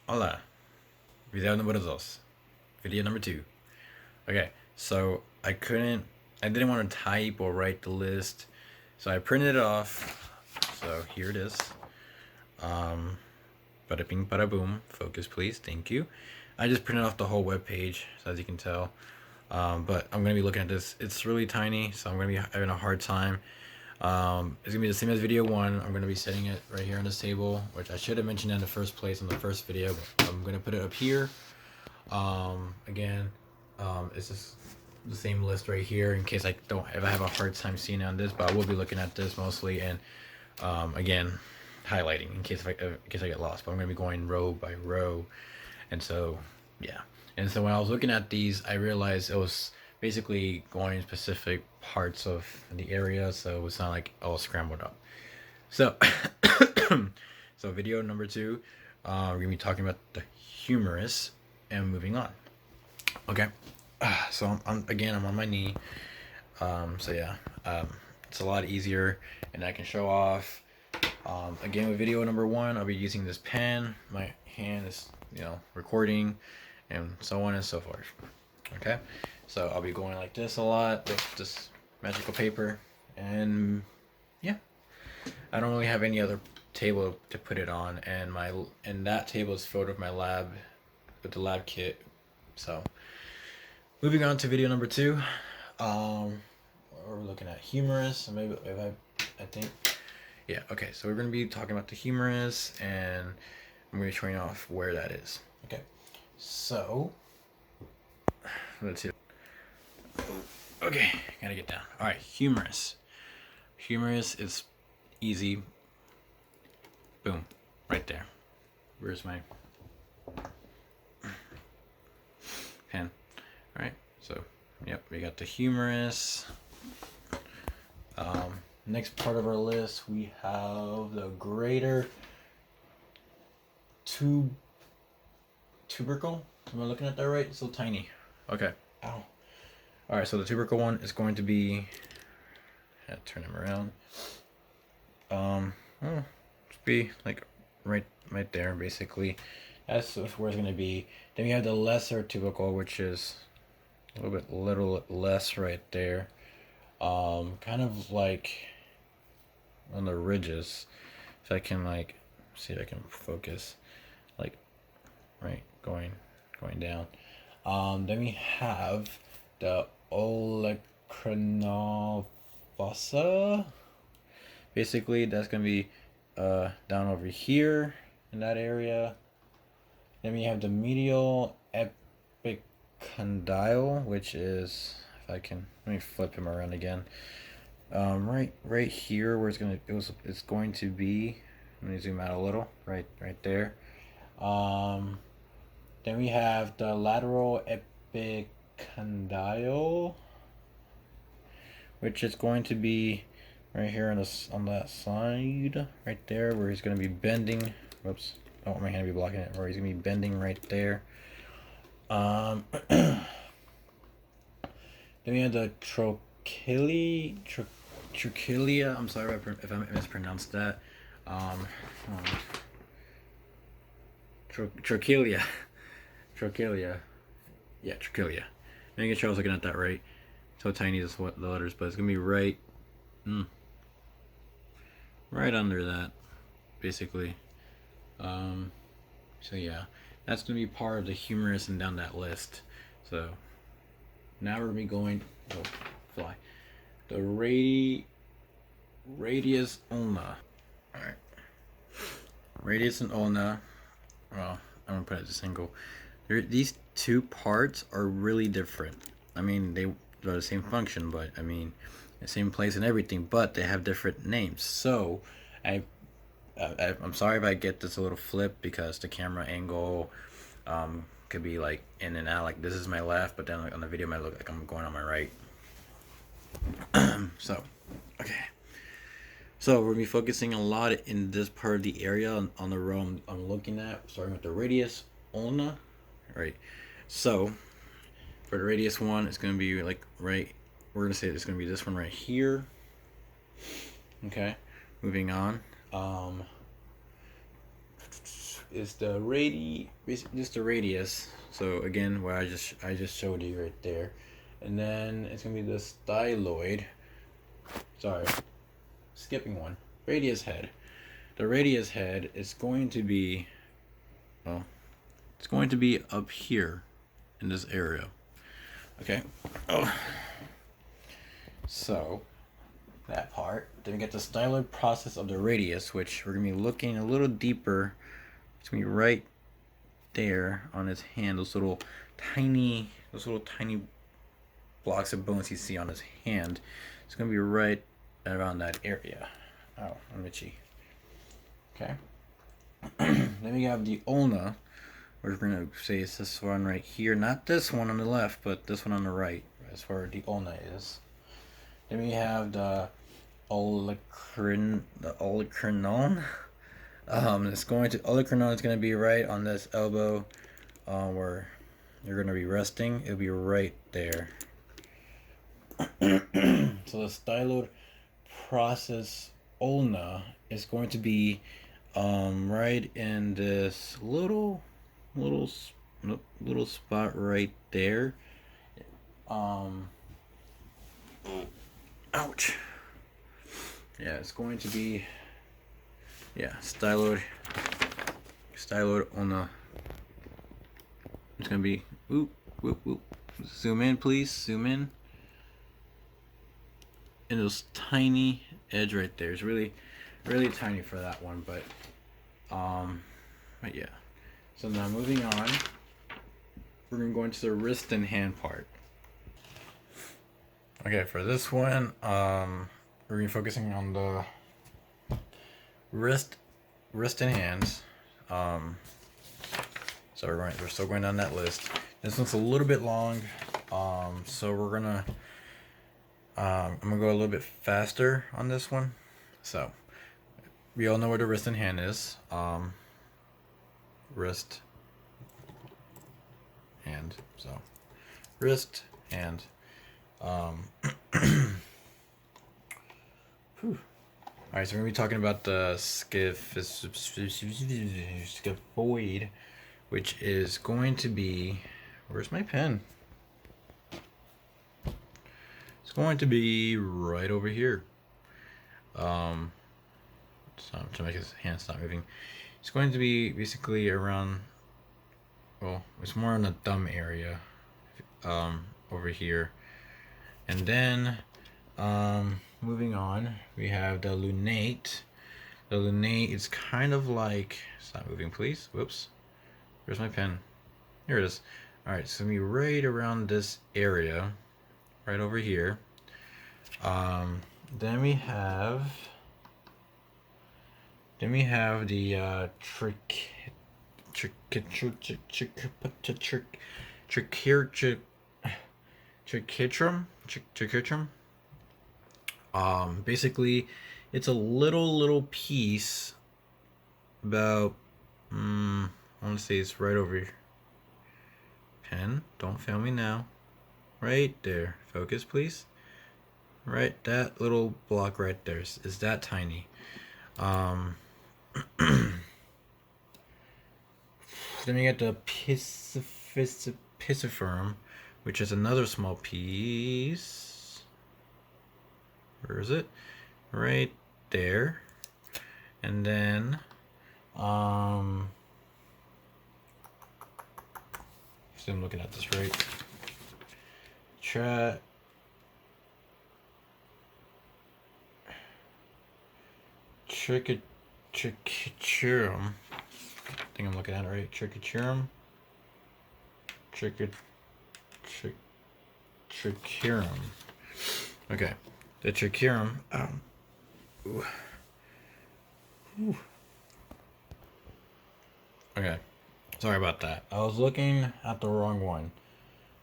Hola, video número dos, video number two. Okay, so I didn't want to type or write the list, so I printed it off. So here it is. Bada bing, bada boom. Focus, please. Thank you. I just printed off the whole web page, so as you can tell. But I'm gonna be looking at this. It's really tiny, so I'm gonna be having a hard time. It's gonna be the same as video one. I'm gonna be setting it right here on this table, which I should have mentioned in the first place in the first video, but I'm gonna put it up here. Again, it's just the same list right here in case if I have a hard time seeing on this, but I will be looking at this mostly and again highlighting in case I get lost. But I'm gonna be going row by row, and so yeah. And so when I was looking at these, I realized it was basically going in specific parts of the area, so it's not like all scrambled up. So, so video number two, we're gonna be talking about the humerus and moving on. Okay, so I'm on my knee. So yeah, it's a lot easier, and I can show off. Again, with video number one, I'll be using this pen. My hand is, recording, and so on and so forth. Okay, so I'll be going like this a lot with this magical paper, and yeah, I don't really have any other table to put it on, and that table is filled with my lab, with the lab kit. So moving on to video number two, we're looking at humerus. Maybe if I think, yeah, okay. So we're gonna be talking about the humerus, and I'm gonna be showing off where that is. Okay, so let's see. Okay, gotta get down. All right, humerus. Humerus is easy. Boom, right there. Where's my pen? All right, so yep, we got the humerus. Next part of our list, we have the greater tubercle. Am I looking at that right? It's so tiny. Okay. Ow. All right, so the tubercle one is going to be. Turn him around. Be like right there, basically. That's where it's gonna be. Then we have the lesser tubercle, which is a little less right there. Kind of like on the ridges. If I can see if I can focus, like right going down. Then we have the olecranovasa. Basically, that's gonna be down over here in that area. Then we have the medial epicondyle, which is, if I can, let me flip him around again. Right here where it's going to be. Let me zoom out a little. Right there. Then we have the lateral epicondyle, which is going to be right here on that side, right there, where he's going to be bending. Whoops, I don't want my hand to be blocking it. Where he's going to be bending right there. Then we have the trochleia. I'm sorry if I mispronounced that. Trochleia. Trochleia. Yeah, trochleia. Making sure I was looking at that right. So tiny is what the letters, but it's gonna be right under that, basically. So yeah, that's gonna be part of the humerus and down that list. So now we're gonna be going, fly, the radius ulna. All right, radius and ulna. Well, I'm gonna put it as a single. These two parts are really different. I mean, they're the same function, but I mean, the same place and everything, but they have different names. So, I'm sorry if I get this a little flip because the camera angle could be like in and out. Like this is my left, but then on the video it might look like I'm going on my right. So, okay. So we're gonna be focusing a lot in this part of the area on the row I'm looking at, starting with the radius ulna. Right. So for the radius one, it's gonna be like right. We're gonna say it's gonna be this one right here. Okay. Moving on. is the just the radius. So again, where I just showed you right there, and then it's gonna be the styloid. Sorry, skipping one. Radius head. The radius head is going to be, well, it's going to be up here in this area. Okay. Oh. So that part. Then we get the styloid process of the radius, which we're gonna be looking a little deeper. It's gonna be right there on his hand. Those little tiny blocks of bones you see on his hand. It's gonna be right around that area. Oh, I'm itchy. Okay. Then we have the ulna. We're gonna say it's this one right here, not this one on the left, but this one on the right. That's where the ulna is. Then we have the olecranon. Olecranon is going to be right on this elbow, where you're going to be resting. It'll be right there. So the styloid process ulna is going to be right in this little spot right there. Ouch. Yeah, it's going to be, styloid ulna. It's gonna be, whoop. Zoom in, please. Zoom in. And those tiny edge right there is really tiny for that one, but yeah. So now moving on, we're gonna go into the wrist and hand part. Okay, for this one, we're gonna be focusing on the wrist and hands. So we're still going down that list. This one's a little bit long, so we're gonna I'm gonna go a little bit faster on this one. So we all know where the wrist and hand is. Wrist, hand. So wrist, hand. Alright, so we're going to be talking about the scaphoid, which is going to be, where's my pen? It's going to be right over here. So to make his hand stop moving. It's going to be basically around, well, it's more in the thumb area, over here. And then, moving on, we have the lunate. The lunate is kind of like, stop moving please, whoops, where's my pen? Here it is. Alright, so we right around this area, right over here. Then we have the trichitrum. Basically, it's a little piece about, I want to say it's right over here. Pen, don't fail me now. Right there. Focus, please. Right, that little block right there is that tiny. Then we get the pisiform, which is another small piece. Where is it? Right there. And then, so I'm looking at this right. Trichiturum. I think I'm looking at it right. Trichiturum. Trichurum. Okay, the trichurum. Okay, sorry about that. I was looking at the wrong one.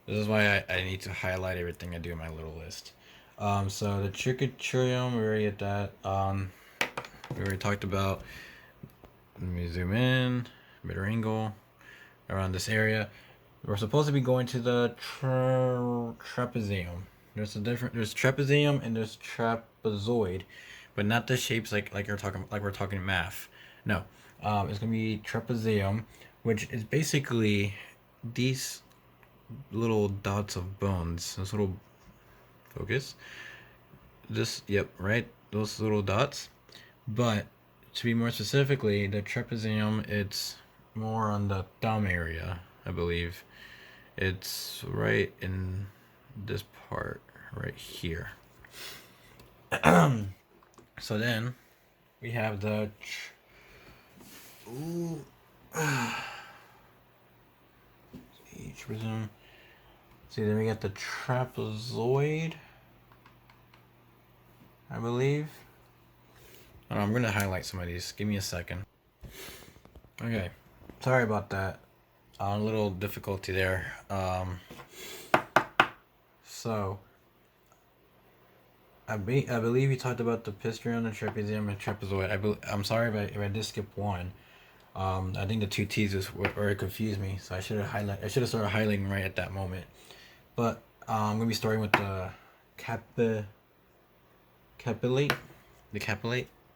This is why I need to highlight everything I do in my little list. So the trichurium, we already get that. We already talked about. Let me zoom in, better angle, around this area. We're supposed to be going to the trapezium. There's trapezium and there's trapezoid, but not the shapes like we're talking math. No, It's gonna be trapezium, which is basically these little dots of bones. This little focus. This, yep, right. Those little dots. But to be more specifically, the trapezium, it's more on the thumb area, I believe. It's right in this part right here. So then we have the ooh, trapezium. See, then we got the trapezoid, I believe. I'm gonna highlight some of these. Give me a second. Okay, sorry about that. A little difficulty there. So I believe you talked about the pistrium, the trapezium, and trapezoid. I'm sorry if I did skip one. I think the two T's is where it confused me, so I should have started highlighting right at that moment. But I'm gonna be starting with the capillate,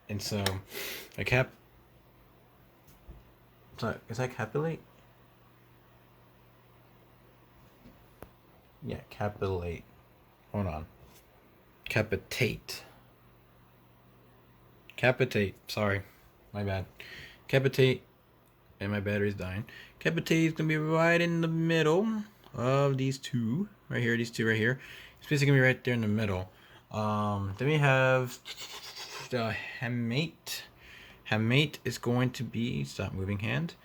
and so a cap. Sorry, is that capillate? Yeah, capillate. Hold on. Capitate. Sorry, my bad. Capitate, and my battery's dying. Capitate is gonna be right in the middle of these two right here. These two right here. It's basically gonna be right there in the middle. Then we have the hamate. Hamate is going to be, stop moving hand,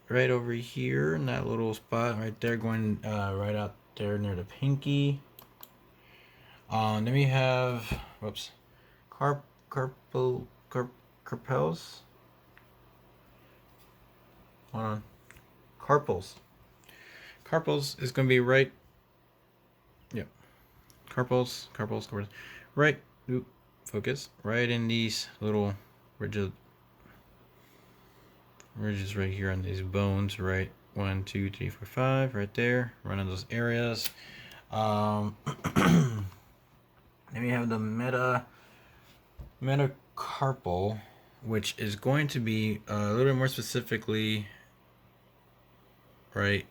right over here in that little spot right there, going right out there near the pinky. Then we have, whoops, carpels. Hold on, carpals. Carpals is gonna be right. Yep, carpals, right. Oop, focus. Right in these little ridges right here on these bones. Right, 1, 2, 3, 4, 5. Right there, right on those areas. Then we have the metacarpal, which is going to be a little bit more specifically right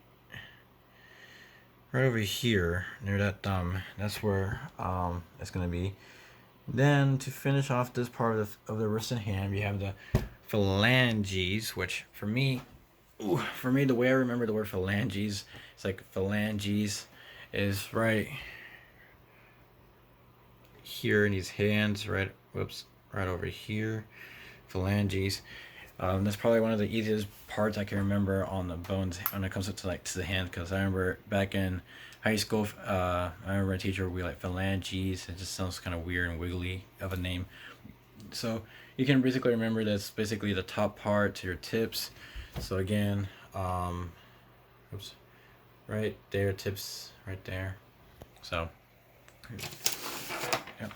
over here near that thumb. That's where it's going to be. Then to finish off this part of the wrist and hand, we have the phalanges, which for me, the way I remember the word phalanges, it's like phalanges is right here in these hands, right over here, phalanges. That's probably one of the easiest parts I can remember on the bones when it comes to the hand, because I remember back in high school, I remember a teacher would be like phalanges. It just sounds kind of weird and wiggly of a name. So you can basically remember that's basically the top part to your tips. So again, right there, tips right there. So, yep.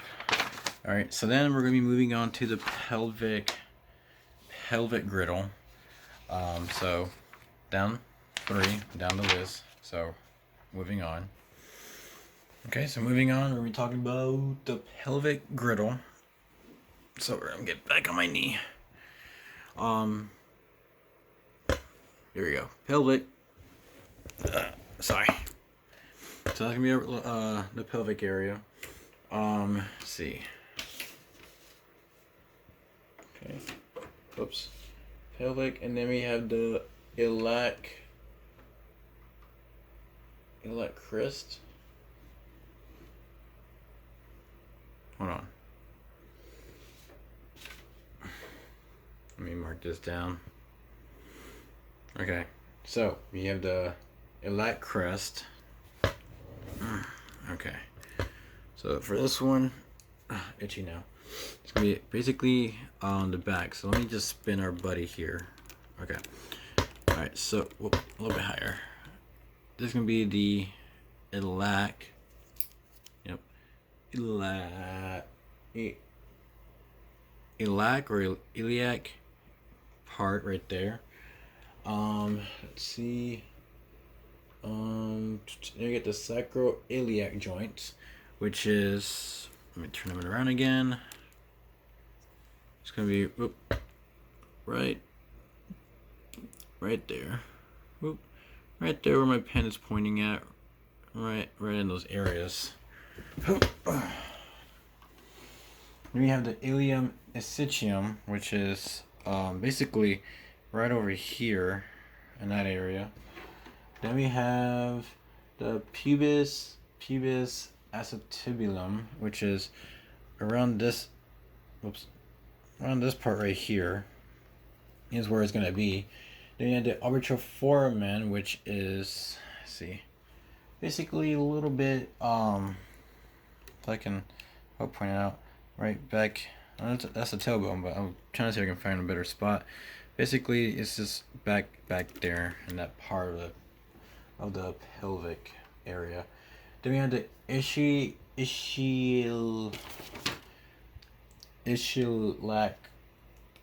All right. So then we're gonna be moving on to the pelvic griddle. So down the list. So moving on. Okay, so moving on, we're gonna be talking about the pelvic griddle. So we're gonna get back on my knee. Here we go. Pelvic. Sorry. So that's gonna be the pelvic area. Let's see. Okay. Oops. Pelvic, and then we have the iliac crest. Hold on. Let me mark this down. Okay, so we have the iliac crest. Okay, so for this one, itchy now. It's gonna be basically on the back. So let me just spin our buddy here. Okay. All right. So a little bit higher. This is gonna be the iliac. Yep. Iliac or iliac part right there. Let's see. Then you get the sacroiliac joints, which is, let me turn them around again. It's gonna be right right there. Whoop. Right there where my pen is pointing at. Right in those areas. Then we have the ilium ischium, which is basically right over here in that area. Then we have the pubis acetibulum, which is around this, around this part right here is where it's gonna be. Then you have the arbitroforamen, which is, let's see, basically a little bit if I can help point it out, right back. That's the tailbone, but I'm trying to see if I can find a better spot. Basically, it's just back there in that part of the pelvic area. Then we have the ischiolac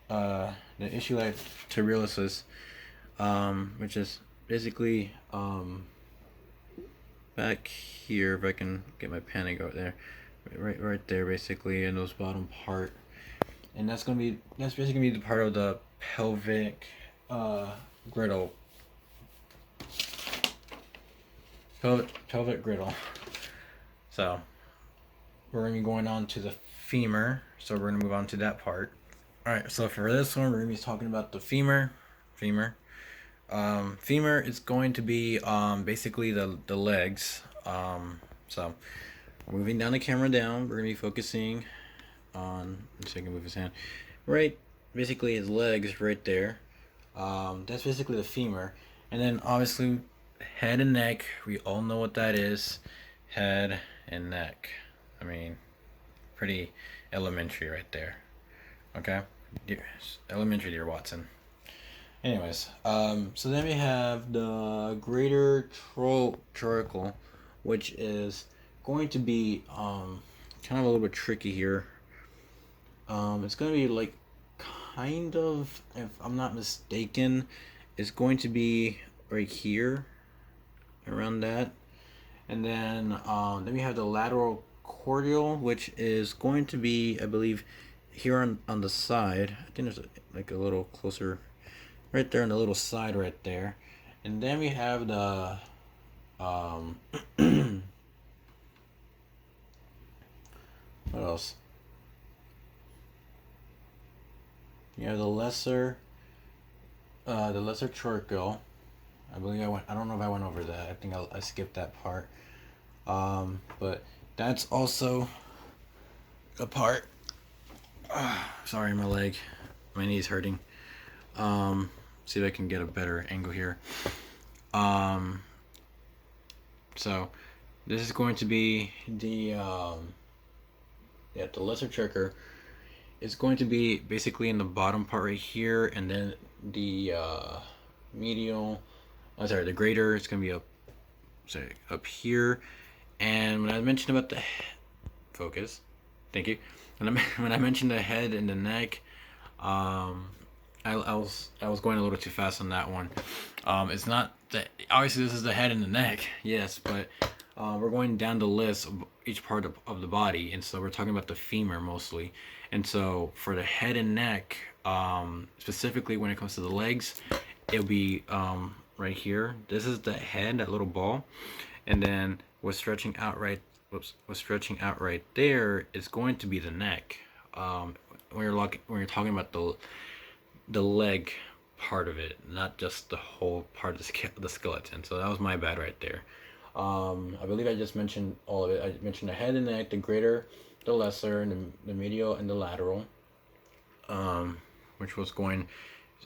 the ischiolac tuberculosis, which is basically back here. If I can get my pen and go there, right there, basically in those bottom part, and that's basically gonna be the part of the pelvic griddle. Pelvic griddle. So we're gonna be going on to the femur. So we're gonna move on to that part. All right. So for this one, we're gonna be talking about the femur. Femur is going to be basically the legs. So moving down the camera down, we're gonna be focusing on. Let's see if I can move his hand. Right, basically his legs right there. That's basically the femur, and then obviously head and neck. We all know what that is. Head and neck. I mean, pretty elementary right there. Okay, elementary, dear Watson. Anyways, so then we have the greater trochlear, which is going to be kind of a little bit tricky here. It's going to be like kind of, if I'm not mistaken, it's going to be right here, around that, and then we have the lateral cordial, which is going to be, I believe, here on the side. I think there's like a little closer. Right there on the little side right there. And then we have the what else? You have the lesser trochlear. I believe I don't know if I went over that. I think I skipped that part. But that's also a part. Sorry, my leg. My knee's hurting. See if I can get a better angle here. So this is going to be the lesser trochlear. It's going to be basically in the bottom part right here, and then the the greater, it's going to be up here. And when I mentioned about the focus, thank you. When I mentioned the head and the neck, I was going a little too fast on that one. It's not that, obviously this is the head and the neck, yes, but we're going down the list of each part of the body, and so we're talking about the femur mostly. And so for the head and neck, specifically when it comes to the legs, it'll be right here. This is the head, that little ball, and then what's stretching out right there is going to be the neck. When you're talking about the leg part of it, not just the whole part of the skeleton. So that was my bad right there. I believe I just mentioned all of it. I mentioned the head and neck, the greater, the lesser, and the medial and the lateral, which was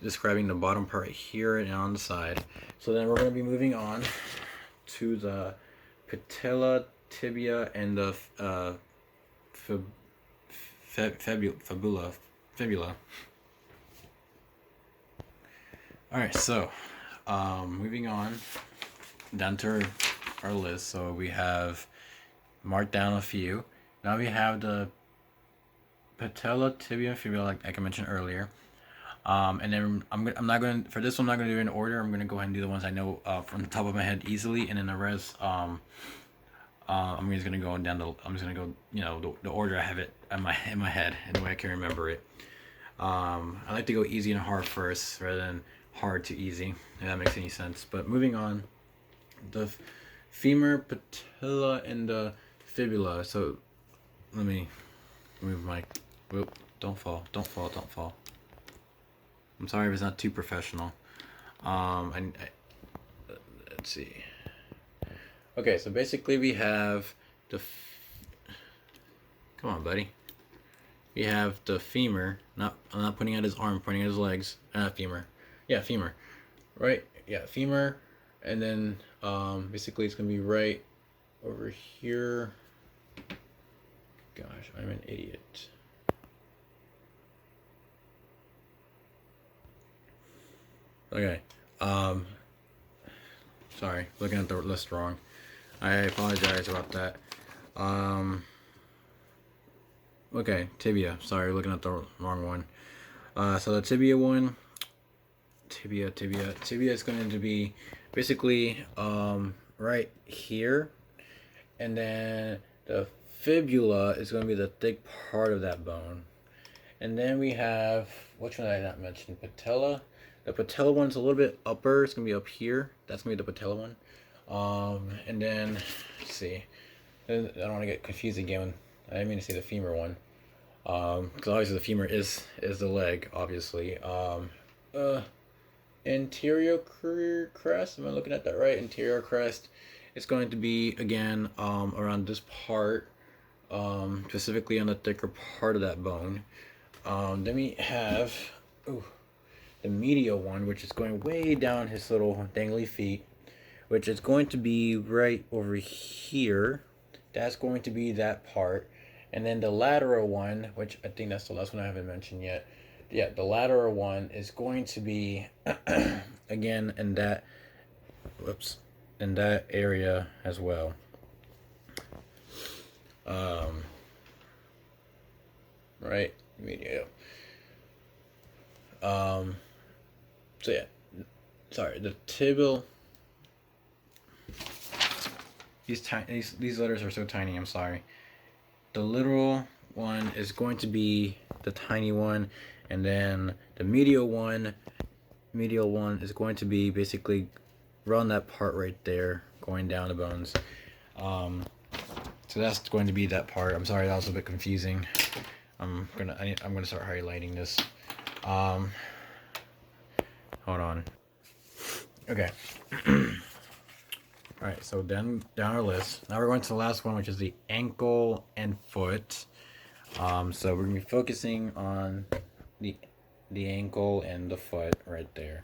describing the bottom part here and on the side. So then we're going to be moving on to the patella, tibia, and the fibula. All right, so moving on down to our list. So we have marked down a few. Now we have the patella, tibia, fibula, like I mentioned earlier. And then I'm not going for this one. I'm not going to do it in order. I'm going to go ahead and do the ones I know from the top of my head easily, and then the rest I'm just going to go down I'm just going to go the order I have it in my head and the way I can remember it. I like to go easy and hard first rather than hard to easy, if that makes any sense. But moving on, the femur, patella, and the fibula. So let me move my, whoop, don't fall, don't fall, don't fall. I'm sorry if it's not too professional. Let's see. Okay, so basically we have the, come on, buddy. We have the femur. I'm not pointing at his arm, I'm pointing at his legs. Femur. Yeah, femur. Right? Yeah, femur. And then basically it's gonna be right over here. Gosh, I'm an idiot. Okay. Sorry, looking at the list wrong. I apologize about that. Okay, tibia. Sorry, looking at the wrong one. So the tibia one, tibia is going to be basically right here, and then the fibula is going to be the thick part of that bone. And then we have, which one did I not mention? Patella. The patella one's a little bit upper. It's going to be up here. That's going to be the patella one. And then, let's see. I don't want to get confused again. I didn't mean to say the femur one. Because obviously the femur is the leg, obviously. Anterior crest. Am I looking at that right? Anterior crest. It's going to be, again, around this part. Specifically on the thicker part of that bone. Then we have the medial one, which is going way down his little dangly feet, which is going to be right over here. That's going to be that part. And then the lateral one, which I think that's the last one I haven't mentioned yet. Yeah, the lateral one is going to be again in that area as well. Right, medial. So yeah, sorry, the tibial. These letters are so tiny. I'm sorry. The literal one is going to be the tiny one, and then the medial one is going to be basically around that part right there, going down the bones. So that's going to be that part. I'm sorry, that was a bit confusing. I'm gonna start highlighting this. Hold on. Okay. Alright, so then down our list. Now we're going to the last one, which is the ankle and foot. So we're gonna be focusing on the ankle and the foot right there.